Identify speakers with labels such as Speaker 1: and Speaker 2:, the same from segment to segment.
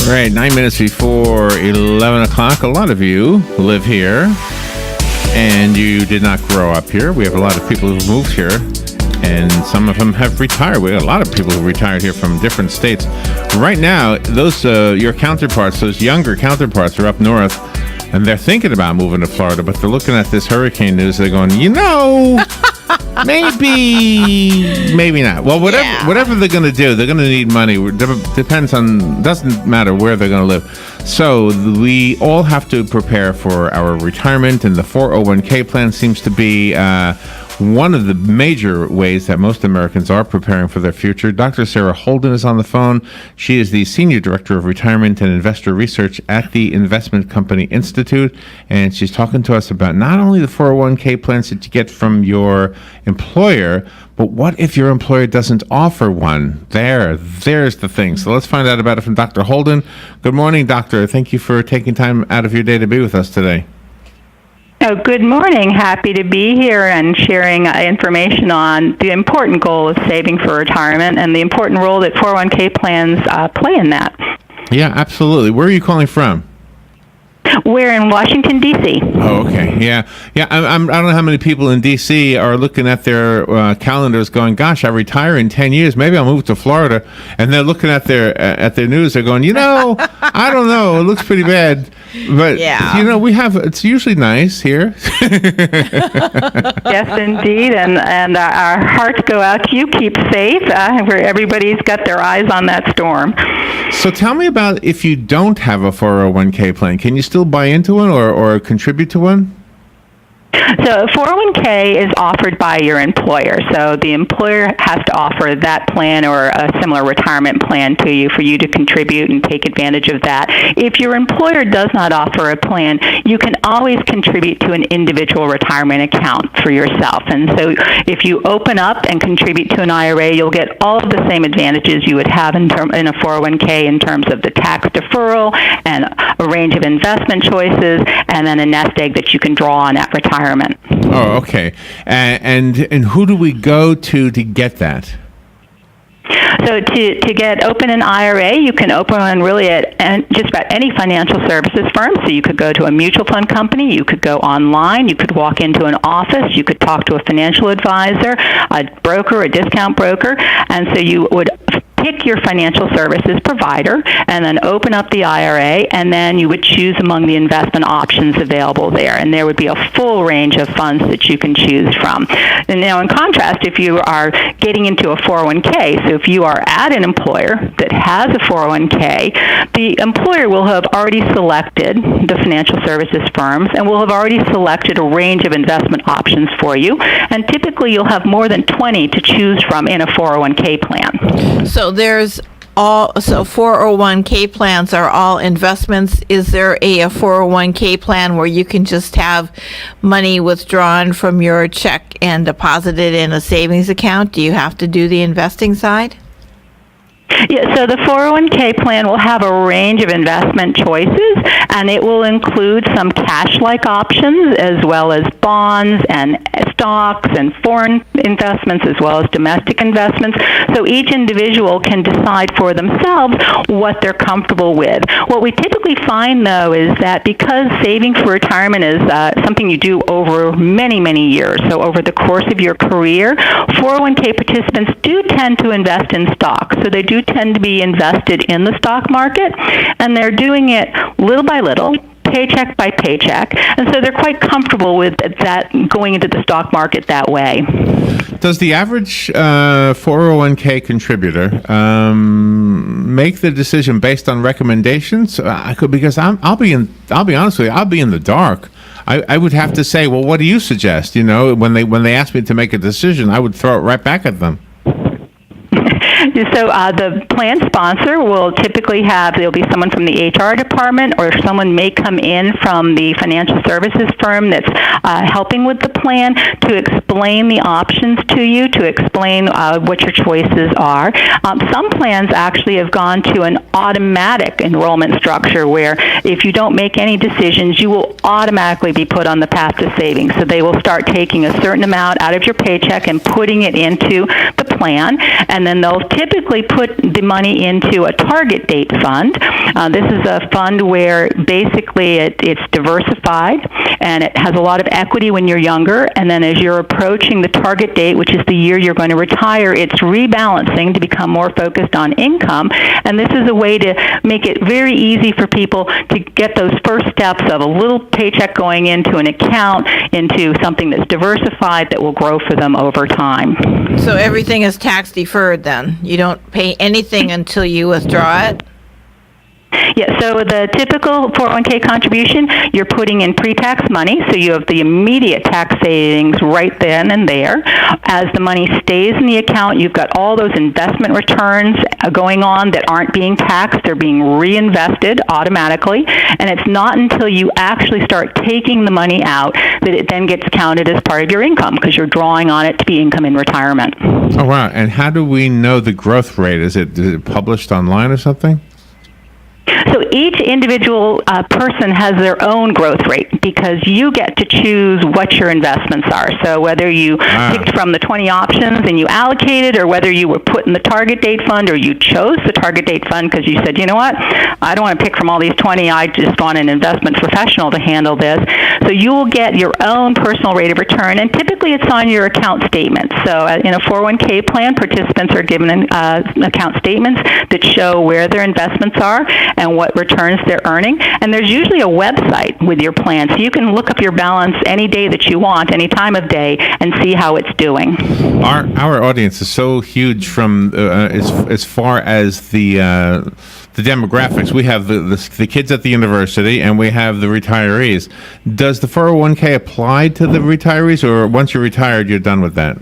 Speaker 1: Right, 9 minutes before 11 o'clock. A lot of you live here, and you did not grow up here. We have a lot of people who moved here, and some of them have retired. We have a lot of people who retired here from different states. Right now, those your counterparts, those younger counterparts, are up north, and they're thinking about moving to Florida, but they're looking at this hurricane news. They're going, maybe not. Well, whatever they're going to do, they're going to need money. Doesn't matter where they're going to live. So we all have to prepare for our retirement, and the 401k plan seems to be one of the major ways that most Americans are preparing for their future. Dr. Sarah Holden is on the phone. She is the Senior Director of Retirement and Investor Research at the Investment Company Institute, and she's talking to us about not only the 401k plans that you get from your employer, but what if your employer doesn't offer one? There's the thing. So let's find out about it from Dr. Holden. Good morning, Doctor. Thank you for taking time out of your day to be with us today.
Speaker 2: Oh, good morning. Happy to be here and sharing information on the important goal of saving for retirement and the important role that 401k plans play in that.
Speaker 1: Yeah, absolutely. Where are you calling from?
Speaker 2: We're in Washington, D.C.
Speaker 1: Oh, okay. Yeah. I don't know how many people in D.C. are looking at their calendars going, gosh, I retire in 10 years. Maybe I'll move to Florida. And they're looking at their news. They're going, I don't know. It looks pretty bad. But, it's usually nice here.
Speaker 2: Yes, indeed. And our hearts go out to you. Keep safe. Where everybody's got their eyes on that storm.
Speaker 1: So tell me about if you don't have a 401k plan. Can you still buy into one or contribute to one?
Speaker 2: So 401k is offered by your employer. So the employer has to offer that plan or a similar retirement plan to you for you to contribute and take advantage of that. If your employer does not offer a plan, you can always contribute to an individual retirement account for yourself. And so if you open up and contribute to an IRA, you'll get all of the same advantages you would have in a 401k in terms of the tax deferral and a range of investment choices, and then a nest egg that you can draw on at retirement.
Speaker 1: Oh, okay. And who do we go to get that?
Speaker 2: So to open an IRA, you can open one really at just about any financial services firm. So you could go to a mutual fund company, you could go online, you could walk into an office, you could talk to a financial advisor, a broker, a discount broker, and so you would pick your financial services provider and then open up the IRA, and then you would choose among the investment options available there, and there would be a full range of funds that you can choose from. And now in contrast, if you are getting into a 401k, so if you are at an employer that has a 401k, the employer will have already selected the financial services firms and will have already selected a range of investment options for you, and typically you'll have more than 20 to choose from in a 401k plan.
Speaker 3: So 401k plans are all investments. Is there a 401k plan where you can just have money withdrawn from your check and deposited in a savings account? Do you have to do the investing side?
Speaker 2: Yeah, so the 401k plan will have a range of investment choices, and it will include some cash-like options as well as bonds and stocks and foreign investments as well as domestic investments. So each individual can decide for themselves what they're comfortable with. What we typically find, though, is that because saving for retirement is something you do over many, many years, so over the course of your career, 401k participants do tend to invest in stocks. So they do tend to be invested in the stock market, and they're doing it little by little, paycheck by paycheck, and so they're quite comfortable with that going into the stock market that way.
Speaker 1: Does the average 401k contributor make the decision based on recommendations? Because I'll be honest with you, I'll be in the dark. I would have to say, well, what do you suggest? When they ask me to make a decision, I would throw it right back at them.
Speaker 2: So the plan sponsor will typically there'll be someone from the HR department, or someone may come in from the financial services firm that's helping with the plan to explain the options to you, to explain what your choices are. Some plans actually have gone to an automatic enrollment structure where if you don't make any decisions, you will automatically be put on the path to savings. So they will start taking a certain amount out of your paycheck and putting it into the plan, and then they'll typically typically put the money into a target date fund. This is a fund where basically it's diversified and it has a lot of equity when you're younger, and then as you're approaching the target date, which is the year you're going to retire, it's rebalancing to become more focused on income. And this is a way to make it very easy for people to get those first steps of a little paycheck going into an account, into something that's diversified that will grow for them over time.
Speaker 3: So everything is tax deferred then? You don't pay anything until you withdraw it?
Speaker 2: Yeah, so the typical 401k contribution, you're putting in pre-tax money, so you have the immediate tax savings right then and there. As the money stays in the account, you've got all those investment returns going on that aren't being taxed. They're being reinvested automatically, and it's not until you actually start taking the money out that it then gets counted as part of your income, because you're drawing on it to be income in retirement.
Speaker 1: Oh, wow. And how do we know the growth rate? Is it published online or something?
Speaker 2: So each individual person has their own growth rate, because you get to choose what your investments are. So whether you picked from the 20 options and you allocated, or whether you were put in the target date fund, or you chose the target date fund because you said, you know what, I don't want to pick from all these 20, I just want an investment professional to handle this. So you will get your own personal rate of return, and typically it's on your account statement. So in a 401k plan, participants are given account statements that show where their investments are and what returns they're earning. And there's usually a website with your plan, so you can look up your balance any day that you want, any time of day, and see how it's doing.
Speaker 1: Our audience is so huge from as far as the demographics. We have the kids at the university, and we have the retirees. Does the 401k apply to the retirees, or once you're retired, you're done with that?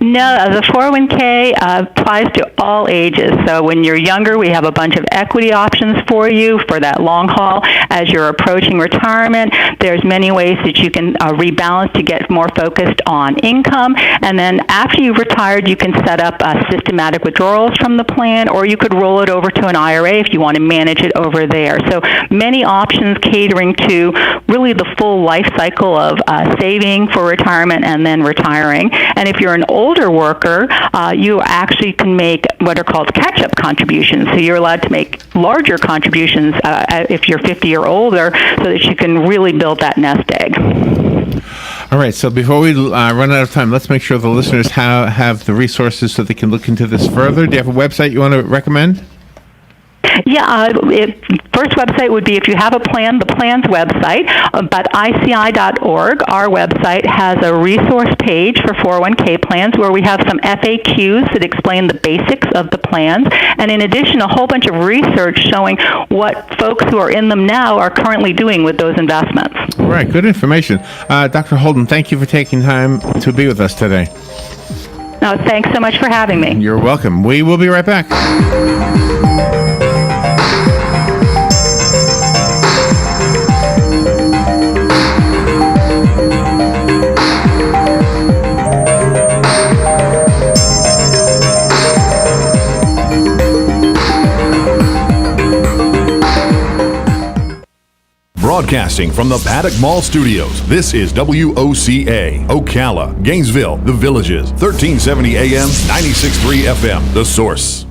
Speaker 2: No, the 401k applies to all ages. So when you're younger, we have a bunch of equity options for you for that long haul. As you're approaching retirement, there's many ways that you can rebalance to get more focused on income. And then after you've retired, you can set up systematic withdrawals from the plan, or you could roll it over to an IRA if you want to manage it over there. So many options catering to really the full life cycle of saving for retirement and then retiring. And if you're an older worker, you actually can make what are called catch-up contributions. So you're allowed to make larger contributions if you're 50 or older, so that you can really build that nest egg.
Speaker 1: All right, so before we run out of time, let's make sure the listeners have the resources so they can look into this further. Do you have a website you want to recommend?
Speaker 2: Yeah, first website would be, if you have a plan, the plan's website, but ICI.org, our website, has a resource page for 401k plans where we have some FAQs that explain the basics of the plans, and in addition, a whole bunch of research showing what folks who are in them now are currently doing with those investments.
Speaker 1: All right, good information. Dr. Holden, thank you for taking time to be with us today.
Speaker 2: No, thanks so much for having me.
Speaker 1: You're welcome. We will be right back.
Speaker 4: Broadcasting from the Paddock Mall Studios, this is WOCA, Ocala, Gainesville, The Villages, 1370 AM, 96.3 FM, The Source.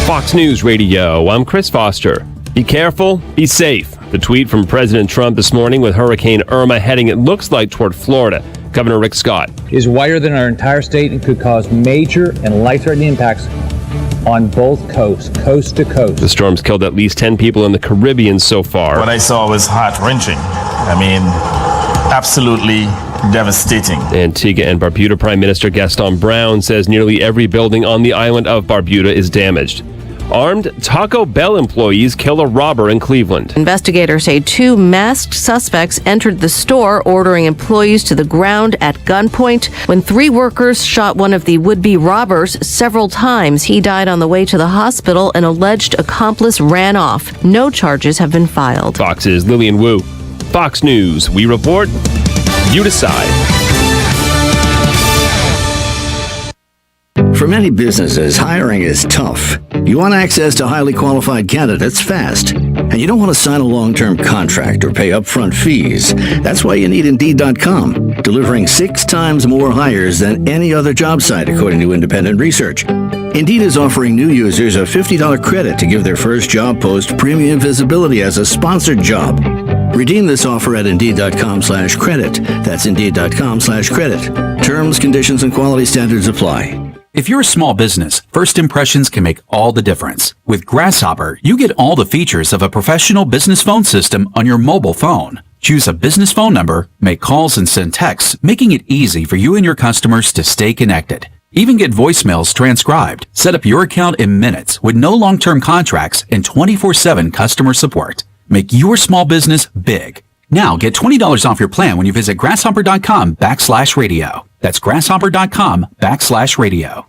Speaker 5: Fox News Radio, I'm Chris Foster. Be careful, be safe. The tweet from President Trump this morning with Hurricane Irma heading, it looks like, toward Florida. Governor Rick Scott
Speaker 6: is wider than our entire state and could cause major and life-threatening impacts on both coasts, coast to coast.
Speaker 5: The storm's killed at least 10 people in the Caribbean so far.
Speaker 7: What I saw was heart-wrenching. I mean, absolutely devastating.
Speaker 5: Antigua and Barbuda Prime Minister Gaston Brown says nearly every building on the island of Barbuda is damaged. Armed Taco Bell employees kill a robber in Cleveland.
Speaker 8: Investigators say two masked suspects entered the store, ordering employees to the ground at gunpoint. When three workers shot one of the would-be robbers several times, he died on the way to the hospital. An alleged accomplice ran off. No charges have been filed.
Speaker 5: Fox's Lillian Wu. Fox News. We report. You decide.
Speaker 9: For many businesses, hiring is tough. You want access to highly qualified candidates fast, and you don't want to sign a long-term contract or pay upfront fees. That's why you need Indeed.com, delivering 6 times more hires than any other job site, according to independent research. Indeed is offering new users a $50 credit to give their first job post premium visibility as a sponsored job. Redeem this offer at Indeed.com/credit. That's Indeed.com/credit. Terms, conditions, and quality standards apply.
Speaker 10: If you're a small business, first impressions can make all the difference. With Grasshopper, you get all the features of a professional business phone system on your mobile phone. Choose a business phone number, make calls, and send texts, making it easy for you and your customers to stay connected. Even get voicemails transcribed. Set up your account in minutes with no long-term contracts and 24/7 customer support. Make your small business big. Now get $20 off your plan when you visit grasshopper.com/radio. That's grasshopper.com/radio.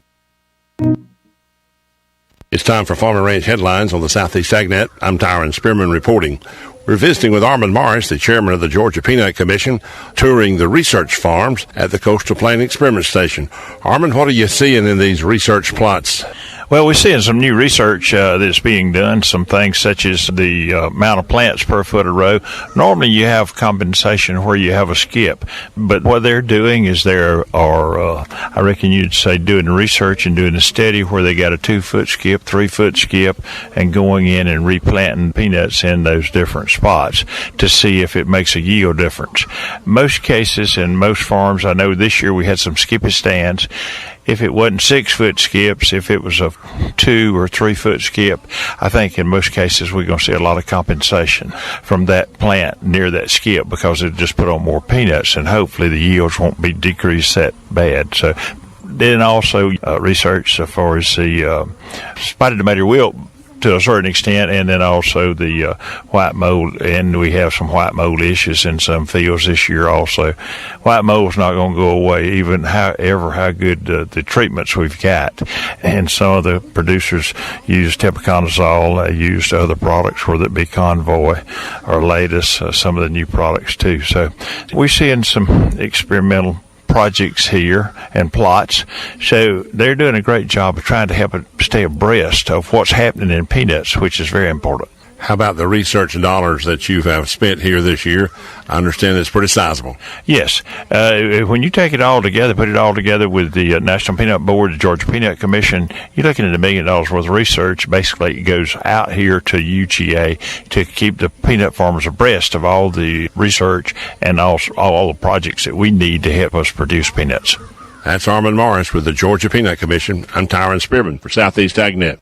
Speaker 11: It's time for Farm and Ranch headlines on the Southeast AgNet. I'm Tyron Spearman reporting. We're visiting with Armand Morris, the chairman of the Georgia Peanut Commission, touring the research farms at the Coastal Plain Experiment Station. Armand, what are you seeing in these research plots?
Speaker 12: Well, we're seeing some new research that's being done, some things such as the amount of plants per foot of row. Normally you have compensation where you have a skip, but what they're doing is they are, I reckon you'd say, doing research and doing a study where they got a 2-foot skip, 3-foot skip, and going in and replanting peanuts in those different spots to see if it makes a yield difference. Most cases in most farms, I know this year we had some skippy stands. If it wasn't 6-foot skips, if it was a 2 or 3-foot skip, I think in most cases we're going to see a lot of compensation from that plant near that skip because it just put on more peanuts, and hopefully the yields won't be decreased that bad. So then also research as far as the spotted tomato wilt to a certain extent, and then also the white mold, and we have some white mold issues in some fields this year also. White mold's not going to go away, even how good the treatments we've got. And some of the producers use tebuconazole, they use other products, whether it be Convoy or Latest, some of the new products too. So we're seeing some experimental projects here and plots. So they're doing a great job of trying to help it stay abreast of what's happening in peanuts, which is very important.
Speaker 11: How about the research dollars that you have spent here this year? I understand it's pretty sizable.
Speaker 12: Yes. When you take it all together, put it all together with the National Peanut Board, the Georgia Peanut Commission, you're looking at $1 million worth of research. Basically, it goes out here to UGA to keep the peanut farmers abreast of all the research and also all the projects that we need to help us produce peanuts.
Speaker 11: That's Armand Morris with the Georgia Peanut Commission. I'm Tyron Spearman for Southeast AgNet.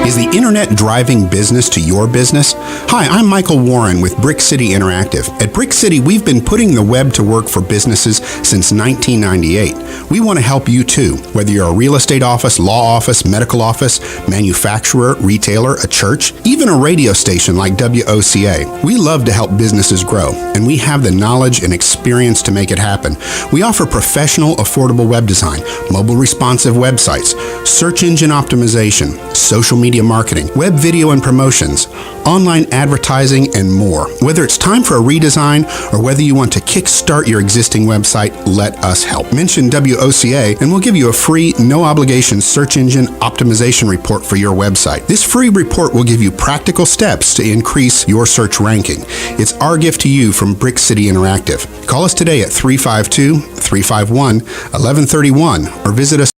Speaker 13: Is the internet driving business to your business? Hi, I'm Michael Warren with Brick City Interactive. At Brick City, we've been putting the web to work for businesses since 1998. We want to help you too, whether you're a real estate office, law office, medical office, manufacturer, retailer, a church, even a radio station like WOCA. We love to help businesses grow, and we have the knowledge and experience to make it happen. We offer professional, affordable web design, mobile responsive websites, search engine optimization, social media marketing, web video and promotions, online advertising, and more. Whether it's time for a redesign or whether you want to kickstart your existing website, let us help. Mention WOCA and we'll give you a free, no-obligation search engine optimization report for your website. This free report will give you practical steps to increase your search ranking. It's our gift to you from Brick City Interactive. Call us today at 352-351-1131 or visit us